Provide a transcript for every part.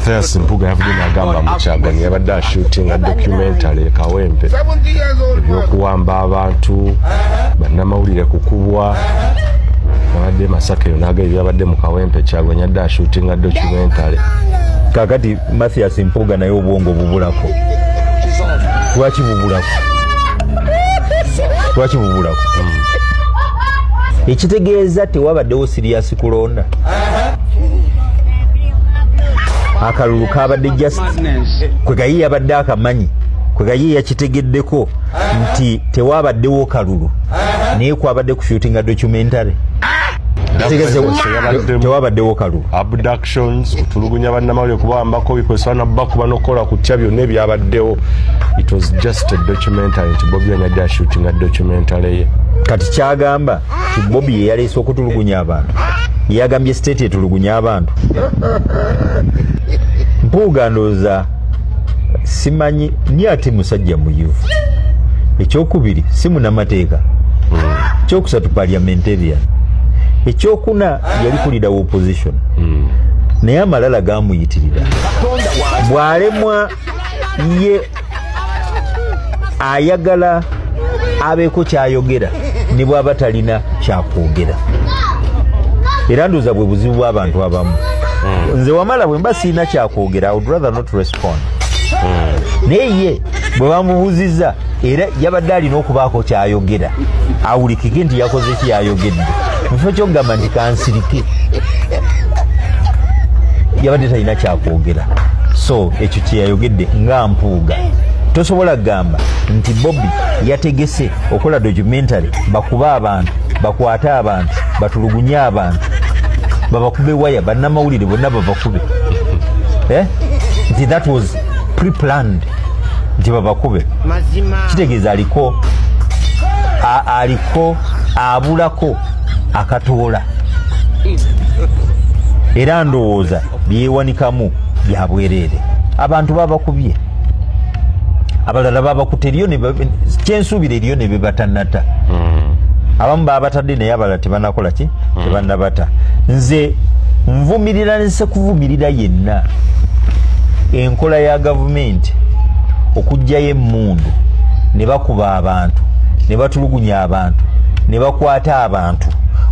Mathias Mpuga yavudde n'agamba mu Kyagulanyi yabadde ashootinga documentary Kawempe ebyokuwamba abantu bannamawulire kukubwa abadde Masaka n'agamba byabadde mu Kawempe Kyagulanyi yadde ashootinga documentary. Kakati Mathias Mpuga naye obwongo bubulako. Lwaki bubulako? Ekitegeeza tewabaddewo serious kulonda. Akalulu kabadde just kwegayi yabadde akamanyi kwegayi yakitegeddeko nti tewabaddewo kalulu naye kwabadde kushootinga documentary. Tewabaddewo kalulu. Abductions, kutulugunya bannamawulire kubawambako bikozesebwa nabakuba n'okukola kutya byonna ebyabaddewo. It was just a documentary nti Bobi Wine yadde ashootinga documentary ye. Kati kyagamba ti Bobi ye yaleese okutulugunya abantu. Yagambye state etulugunya abantu. Mpuga ndowooza simanyi ni ate musajja muyuvu. Ekyokubiri si munnamateeka. Ekyokusatu parliamentarian. Ekyokuna yali kulida opposition. Naye amalala gamuyitirira. Bwalemwa ye ayagala abeeko kyayogera ne bw'aba talina kyakwogera. Era ndowooza bwe buzibu bw'abantu abamu. Nze wamala bwe mba siina kyakwogera, I would rather not respond. Naye ye bwe bamubuuzizza era yabadde alina okubaako kyayogera awulikike nti yakoze kyayogedde. Mufo kyogamba nti kansirike yabadde talina kyakwogera. So ekyo kyeyayogedde nga Mpuuga. Tosobola kugamba nti Bobi yategese okola documentary bakuba abantu, bakwate abantu, batulugunye abantu, babakube waya bannamawulire bonna babakube. Nti that was pre-planned nti babakube. Kitegeeza aliko abulako akatoola. Era ndowooza byewanikamu bya bwereere. Abantu babakubye. Abalala babakute eriyo ne kyensuubira eriyo ne bebatanata. Abamu babatadde naye abalala tebanakola ki? Tebanabata. Nze nvumirira nse kuvumirira yenna enkola ya gavumenti okujjayo emmundu ne bakuba abantu, ne batulugunya abantu, ne bakwata abantu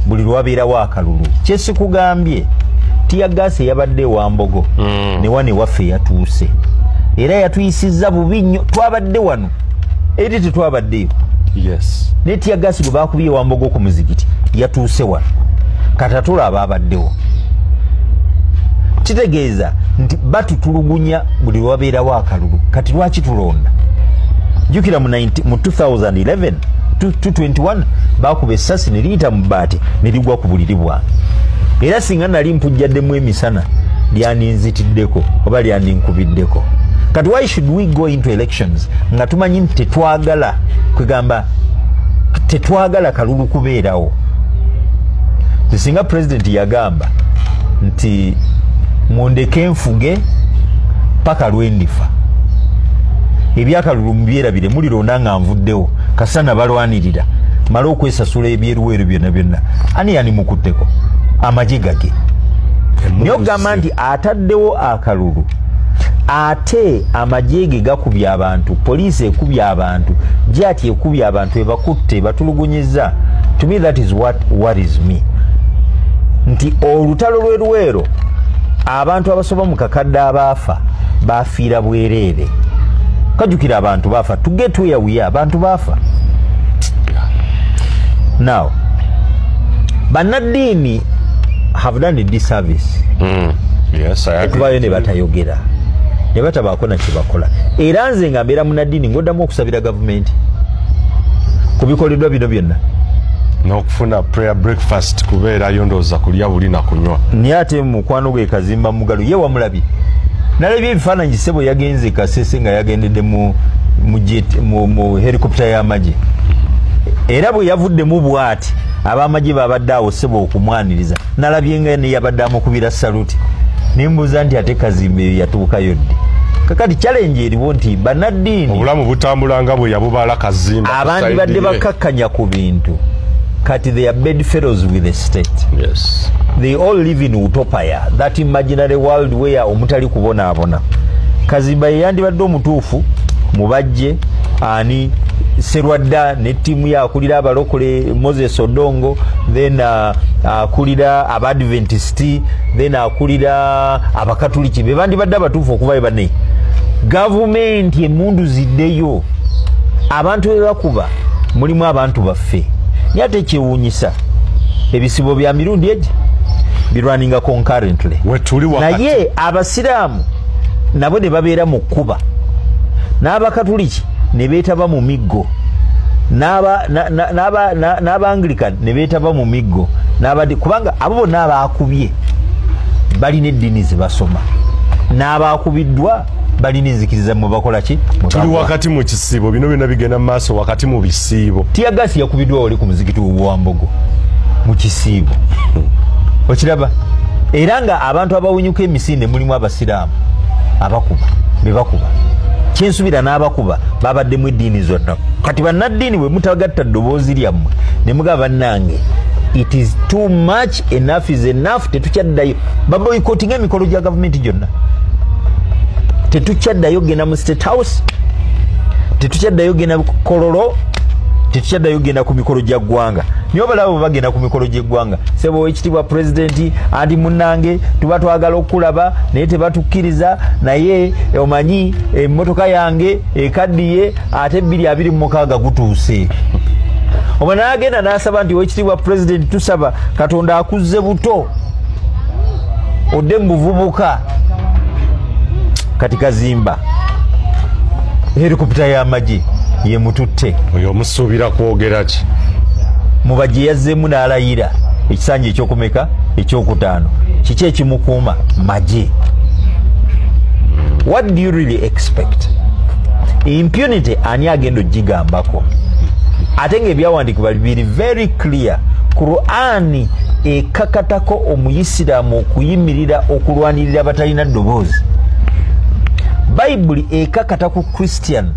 buli lwabeerawo akalulu. Kyesikugambye tiyagase yabadde Wambogo ne wane waffe yatuuse. Era yatuyisizza bubi nnyo. Twabadde wano eri tetwabaddeyo. Yes. Ne tiyagase gwe baakubye Wambogo ku muzikiti yatuuse wano. Katatula ababaddewo. Kitegeeza nti batutulugunya buli lwabeerawo akalulu. Kati lwaki tulonda? Jukira mu 2011 2021 bakuba essasi ne liyita mu bbaati ne ligwa ku buliri bwange. Era singa nali mpujjaddemu emisana lyaninzitiddeko oba lyaninkubiddeko. Kati why should we go into elections nga tumanyi nti tetwagala kwegamba tetwagala kalulu kubeerawo? Singa president yagamba nti mundeke nfuge paka lwendifa ebyakalulu mubyerabire mulironda nga nvuddewo kasana balwanirira mala okwesasula ebyeruweru byonna byonna ani yani mukutteko amagye gage niyo gamba nti ataddewo akalulu ate amagye ge gakubye abantu, poliisi ekubye abantu, jati ekubye abantu, ebakutte batulugunyiza. To me that is what worries me. Nti olutalo lweruwero abantu abasoba mu kakadde abaafa bafiira bwereere. Kajukira abantu bafa. To get where we are, abantu bafa. Now, bannaddiini have done a disservice. Yes, I agree. Okubayo ne batayogera. Ne batabaako na kibakola. Era nze nga mbeera munnaddiini ng'oddamu okusabira gavumenti ku bikoleddwa bino byonna. N'okufuna prayer breakfast kubeerayo ndowooza kulya buli na kunywa. Naye ate mukwano gwe Kazimba Mugalu ye wamulabye. Nalabye ebifaananyi ssebo yagenze Kasese nga yagendedde mu helicopter y'amagye. Era bwe yavuddemu bw'ati ab'amagye babadde awo ssebo okumwaniriza. Nalabye nga ne yabadde amukubira saluti. Nimbuuza nti ate Kazimba eyo yatuukayo ddi? Kakati challenge eriwo nti bannaddiini obulamu butambula nga bwe yabubala Kazimba. Abandi badde bakkakkanya ku bintu. kati they are bedfellows with the state. Yes. They all live in utopia, that imaginary world where omutali kubonaabona. Kazimba yandibadde omutuufu mubajje ani Serwadda ne timu ya akulira abalokole Moses Odongo, then akulira abadventisti, then akulira abakatuliki be bandibadde abatuufu okuva bane. Government emundu ziddeyo abantu bebakuba mulimu abantu baffe nyate kyewuunyisa ebisibo bya mirundi egi birwaninga concurrently naye abasiraamu nabo ne babeera mu kkuba n'abakatuliki ne beetaba mu miggo n'abaanglican ne beetaba mu miggo kubanga abo bonna abaakubye balina eddiini ze basoma n'abaakubiddwa balina enzikiriza mu bakola ki tuli wakati mu kisibo bino byonna bigenda mu maaso wakati mu bisibo tiyagasi yakubiddwa wali ku muzikiti w'Uwambogo mu kisibo okiraba era nga abantu abawunyuka emisinde mulimu abasiraamu abakuba bebakuba kyensubira n'abakuba babaddemu eddiini zonna kati bannaddiini bwe mutagatta ddoboozi lyammwe ne mugaba bannange it is too much, enough is enough, tetukyaddayo baboycottinga emikolo gya gavumenti gyonna tetukyaddayo genda mu State House, tetukyaddayo genda kololo, tetukyaddayo genda ku mikolo gya ggwanga. Niyo balabo bagenda ku mikolo gy'eggwanga sebo ekitibwa president andi munnange tuba twagala okulaba naye tebatukkiriza naye omanyi emmotoka yange ekaddiye ate 226 gutuuse omwana agenda n'asaba nti ekitibwa president tusaba Katonda akuzze buto odde mu buvubuka kati Kazimba helikopita y'amagye ye mututte oyo musuubira kwogera ki mubajje yazzeemu n'alayira ekisanja ekyokumeka ekyokutaano kiki ekimukuuma magye. What do you really expect? Impunity ani agenda ogigambako ate ng'ebyawandiikibwa biri very clear. Qur'ani ekakatako omuyisiraamu okuyimirira okulwanirira abatalina ddoboozi. Bayibuli ekakata ku Christian